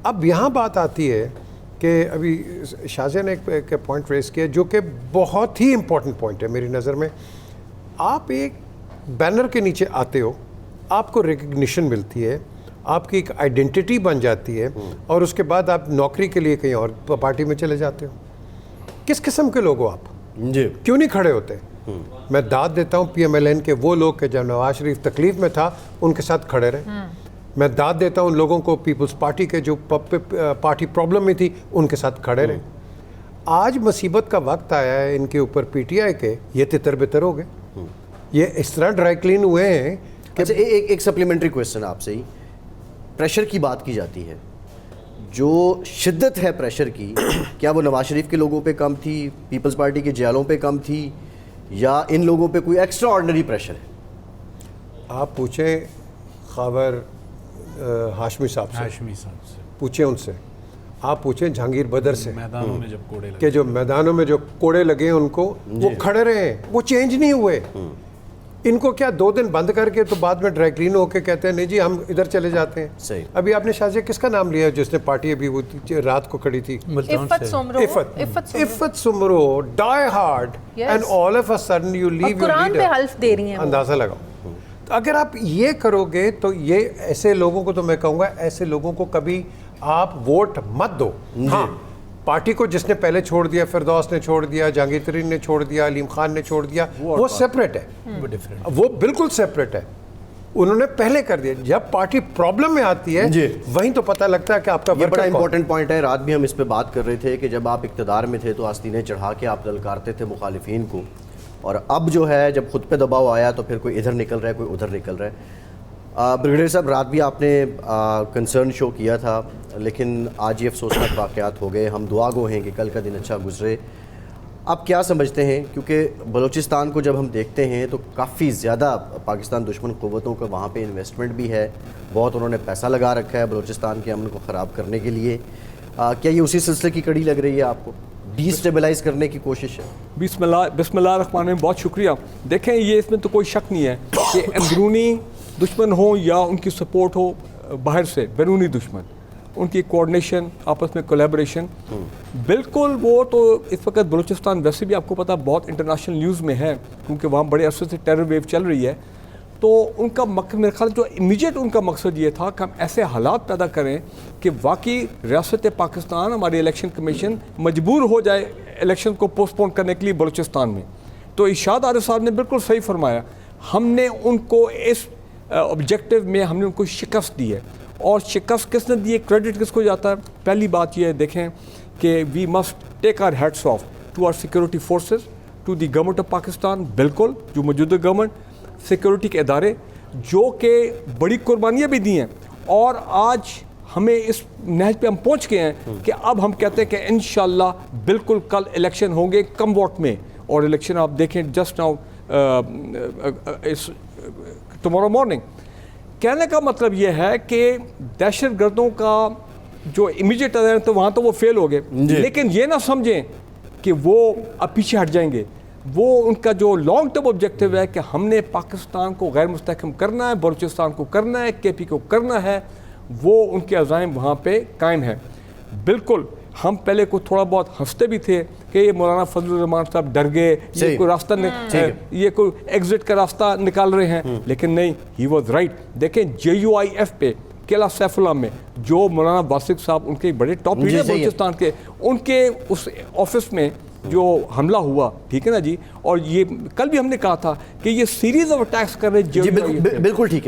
اب یہاں بات آتی ہے کہ ابھی شازیہ نے ایک پوائنٹ ریز کیا جو کہ بہت ہی امپورٹنٹ پوائنٹ ہے میری نظر میں. آپ ایک بینر کے نیچے آتے ہو, آپ کو ریکگنیشن ملتی ہے, آپ کی ایک آئیڈینٹی بن جاتی ہے, اور اس کے بعد آپ نوکری کے لیے کہیں اور پارٹی میں چلے جاتے ہو. کس قسم کے لوگ ہو آپ؟ جی کیوں نہیں کھڑے ہوتے؟ میں داد دیتا ہوں پی ایم ایل این کے وہ لوگ کہ جب نواز شریف تکلیف میں تھا ان کے ساتھ کھڑے رہے. میں داد دیتا ہوں ان لوگوں کو پیپلز پارٹی کے جو پارٹی پرابلم میں تھی ان کے ساتھ کھڑے رہے. آج مصیبت کا وقت آیا ہے ان کے اوپر پی ٹی آئی کے, یہ تتر بتر ہو گئے, یہ اس طرح ڈرائی کلین ہوئے ہیں. اچھا ایک سپلیمنٹری کویسچن آپ سے ہی, پریشر کی بات کی جاتی ہے, جو شدت ہے پریشر کی, کیا وہ نواز شریف کے لوگوں پہ کم تھی, پیپلز پارٹی کے جیلوں پہ کم تھی, یا ان لوگوں پہ کوئی ایکسٹرا آرڈنری پریشر ہے؟ آپ پوچھیں خاور ہاشمی صاحب سے, پوچھیں ان سے, آپ پوچھیں جہانگیر بدر سے میدانوں میں جب کوڑے لگے, کہ جو میدانوں میں جو کوڑے لگے ہیں ان کو, وہ کھڑے رہے ہیں, وہ چینج نہیں ہوئے. ان کو کیا 2 دن بند کر کے تو بعد میں ڈرائی کلین ہو کے کہتے ہیں نہیں جی ہم ادھر چلے جاتے ہیں. صحیح. ابھی آپ نے شازیہ کس کا نام لیا جس نے پارٹی ابھی وہ رات کو کھڑی تھی؟ عفت سمرو, die hard, and all of a sudden you leave your قرآن پہ حلف دے رہی ہیں. اندازہ لگاؤ. اگر آپ یہ کرو گے تو یہ ایسے لوگوں کو, تو میں کہوں گا ایسے لوگوں کو کبھی آپ ووٹ مت دو. ہاں پارٹی کو جس نے پہلے چھوڑ دیا, فردوس نے چھوڑ دیا, جہانگیر ترین نے چھوڑ دیا, علیم خان نے چھوڑ دیا, وہ سیپریٹ ہے, وہ بالکل سیپریٹ ہے. انہوں نے پہلے کر دیا. جب پارٹی پرابلم میں آتی ہے وہیں تو پتہ لگتا ہے کہ آپ کا یہ بڑا امپورٹنٹ پوائنٹ ہے. رات بھی ہم اس پہ بات کر رہے تھے کہ جب آپ اقتدار میں تھے تو آستینیں چڑھا کے آپ للکارتے تھے مخالفین کو, اور اب جو ہے جب خود پہ دباؤ آیا تو پھر کوئی ادھر نکل رہا ہے, کوئی ادھر نکل رہا ہے. بریگیڈیئر صاحب رات بھی آپ نے کنسرن شو کیا تھا, لیکن آج یہ افسوسناک واقعات ہو گئے. ہم دعا گو ہیں کہ کل کا دن اچھا گزرے. آپ کیا سمجھتے ہیں, کیونکہ بلوچستان کو جب ہم دیکھتے ہیں تو کافی زیادہ پاکستان دشمن قوتوں کا وہاں پہ انویسٹمنٹ بھی ہے, بہت انہوں نے پیسہ لگا رکھا ہے بلوچستان کے امن کو خراب کرنے کے لیے. کیا یہ اسی سلسلے کی کڑی لگ رہی ہے آپ کو, ڈی اسٹیبلائز کرنے کی کوشش ہے؟ بسم اللہ الرحمن الرحیم. بہت شکریہ. دیکھیں یہ اس میں تو کوئی شک نہیں ہے کہ اندرونی دشمن ہو یا ان کی سپورٹ ہو باہر سے بیرونی دشمن, ان کی کوآرڈینیشن, آپس میں کولیبریشن, بالکل وہ تو اس وقت بلوچستان ویسے بھی آپ کو پتہ بہت انٹرنیشنل نیوز میں ہے, کیونکہ وہاں بڑے عرصے سے ٹیرر ویو چل رہی ہے. تو ان کا مقصد میرے خیال جو امیجیٹ ان کا مقصد یہ تھا کہ ہم ایسے حالات پیدا کریں کہ واقعی ریاست پاکستان, ہماری الیکشن کمیشن مجبور ہو جائے الیکشن کو پوسٹ پون کرنے کے لیے بلوچستان میں. تو ارشاد عارف صاحب نے بالکل صحیح فرمایا, ہم نے ان کو اس آبجیکٹو میں ہم نے ان کو شکست دی ہے. اور شکست کس نے دی ہے, کریڈٹ کس کو جاتا ہے؟ پہلی بات یہ ہے دیکھیں کہ we must take our hats off to our security forces, to the government of Pakistan. بالکل جو موجودہ گورنمنٹ, سیکورٹی کے ادارے جو کہ بڑی قربانیاں بھی دی ہیں, اور آج ہمیں اس نہج پہ ہم پہنچ گئے ہیں کہ اب ہم کہتے ہیں کہ انشاءاللہ بالکل کل الیکشن ہوں گے کم ووٹ میں. اور الیکشن آپ دیکھیں جسٹ ناؤ ٹمارو مارننگ. کہنے کا مطلب یہ ہے کہ دہشت گردوں کا جو امیجیٹ ہے تو وہاں تو وہ فیل ہو گئے, لیکن یہ نہ سمجھیں کہ وہ اب پیچھے ہٹ جائیں گے. وہ ان کا جو لانگ ٹرم آبجیکٹیو ہے کہ ہم نے پاکستان کو غیر مستحکم کرنا ہے, بلوچستان کو کرنا ہے, کے پی کو کرنا ہے, وہ ان کے عزائم وہاں پہ قائم ہیں. بالکل ہم پہلے کو تھوڑا بہت ہنستے بھی تھے کہ یہ مولانا فضل الرحمان صاحب ڈر گئے, یہ کوئی راستہ یہ کوئی ایگزٹ کا راستہ نکال رہے ہیں, لیکن نہیں, ہی واز رائٹ. دیکھیں JUIF پہ قلعہ سیف اللہ میں جو مولانا واسق صاحب ان کے بڑے ٹاپ لیڈر بلوچستان کے, ان کے اس آفس میں جو حملہ ہوا, ٹھیک ہے نا جی, اور یہ کل بھی ہم نے کہا تھا کہ یہ سیریز آف اٹیکس کر رہے ہیں. بالکل ٹھیک ہے.